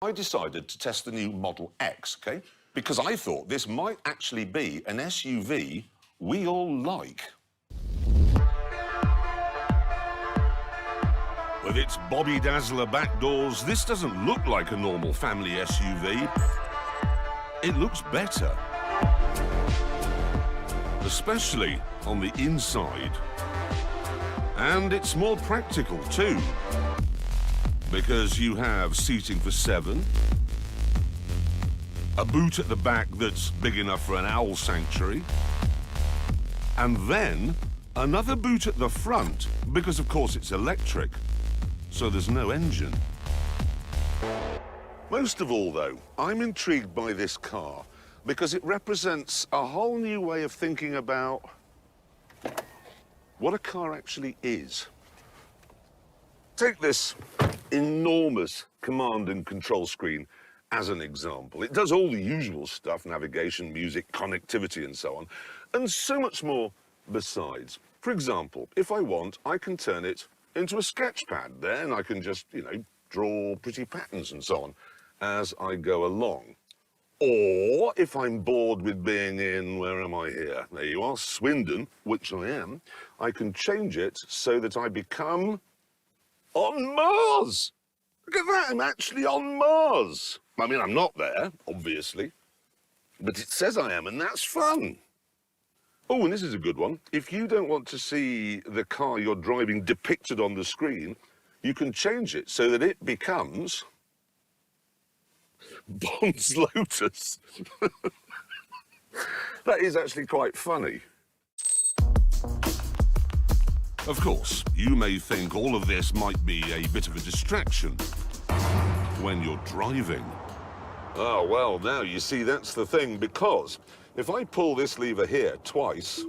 I decided to test the new Model X, OK? Because I thought this might actually be an SUV we all like. With its Bobby Dazzler back doors, this doesn't look like a normal family SUV. It looks better. Especially on the inside. And it's more practical too. Because you have seating for 7, a boot at the back that's big enough for an owl sanctuary, and then another boot at the front, because of course it's electric, so there's no engine. Most of all, though, I'm intrigued by this car because it represents a whole new way of thinking about what a car actually is. Take this enormous command and control screen as an example. It does all the usual stuff, navigation, music, connectivity, and so on, and so much more besides. For example, if I want, I can turn it into a sketch pad. Then I can just, you know, draw pretty patterns and so on as I go along. Or if I'm bored with being in, where am I here? There you are, Swindon, which I am, I can change it so that I become on Mars. Look at that, I'm actually on Mars. I mean, I'm not there, obviously, but it says I am, and that's fun. Oh, and this is a good one. If you don't want to see the car you're driving depicted on the screen, you can change it so that it becomes Bond's Lotus. That is actually quite funny. Of course, you may think all of this might be a bit of a distraction when you're driving. Oh, well, now, you see, that's the thing, because if I pull this lever here twice,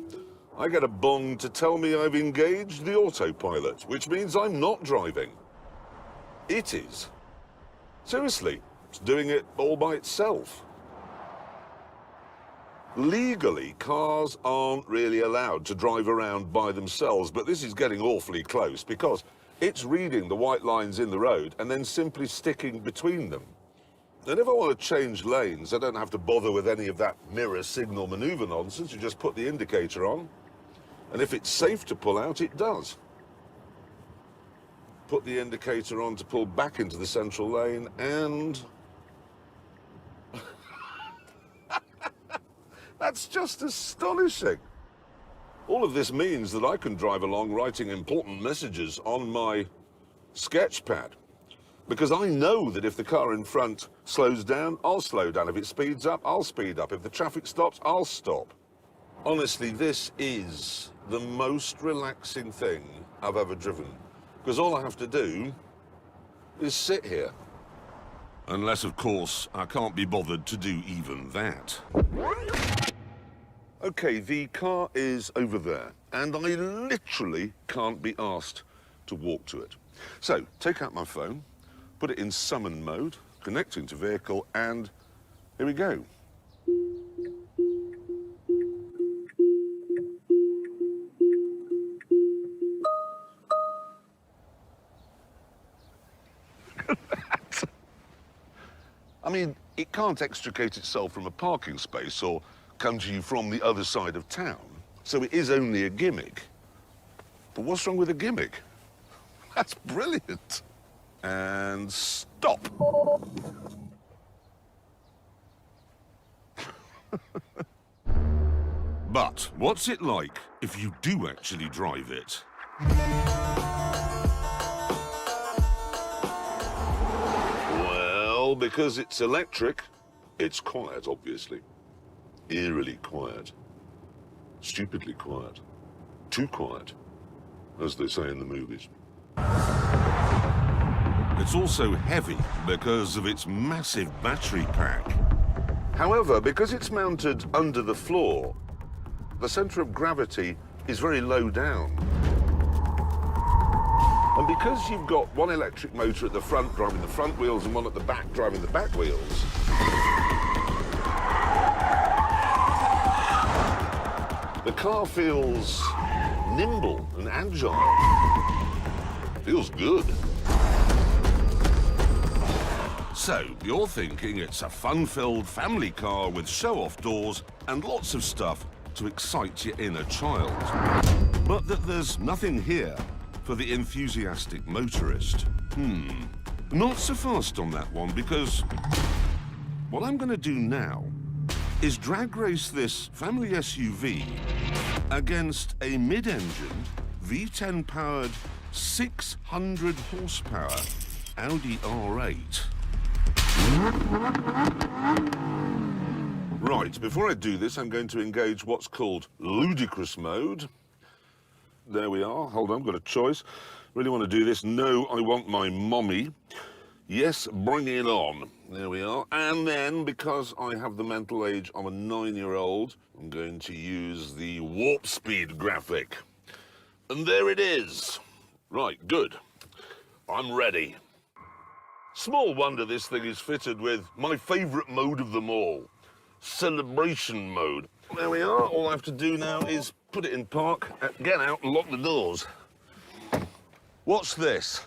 I get a bong to tell me I've engaged the autopilot, which means I'm not driving. It is. Seriously, it's doing it all by itself. Legally, cars aren't really allowed to drive around by themselves, but this is getting awfully close because it's reading the white lines in the road and then simply sticking between them. And if I want to change lanes, I don't have to bother with any of that mirror signal maneuver nonsense. You just put the indicator on, and if it's safe to pull out, it does. Put the indicator on to pull back into the central lane, and that's just astonishing. All of this means that I can drive along writing important messages on my sketch pad. Because I know that if the car in front slows down, I'll slow down. If it speeds up, I'll speed up. If the traffic stops, I'll stop. Honestly, this is the most relaxing thing I've ever driven. Because all I have to do is sit here. Unless, of course, I can't be bothered to do even that. Okay, the car is over there, and I literally can't be asked to walk to it. So, take out my phone, put it in summon mode, connecting to vehicle, and here we go. I mean, it can't extricate itself from a parking space or come to you from the other side of town, so it is only a gimmick. But what's wrong with a gimmick? That's brilliant. And stop. But what's it like if you do actually drive it? Well, because it's electric, it's quiet, obviously. Eerily quiet. Stupidly quiet. Too quiet, as they say in the movies. It's also heavy because of its massive battery pack. However, because it's mounted under the floor, the center of gravity is very low down. And because you've got one electric motor at the front driving the front wheels and one at the back driving the back wheels, the car feels nimble and agile. Feels good. So, you're thinking it's a fun-filled family car with show-off doors and lots of stuff to excite your inner child. But that there's nothing here for the enthusiastic motorist. Not so fast on that one, because what I'm going to do now is drag race this family SUV against a mid-engined V10 powered 600 horsepower Audi R8. Right, before I do this, I'm going to engage what's called ludicrous mode. There we are. Hold on, I've got a choice. Really want to do this. No, I want my mommy. Yes, bring it on. There we are. And then, because I have the mental age of a 9-year-old, I'm going to use the warp speed graphic. And there it is. Right, good. I'm ready. Small wonder this thing is fitted with my favourite mode of them all, celebration mode. There we are. All I have to do now is put it in park, get out and lock the doors. What's this?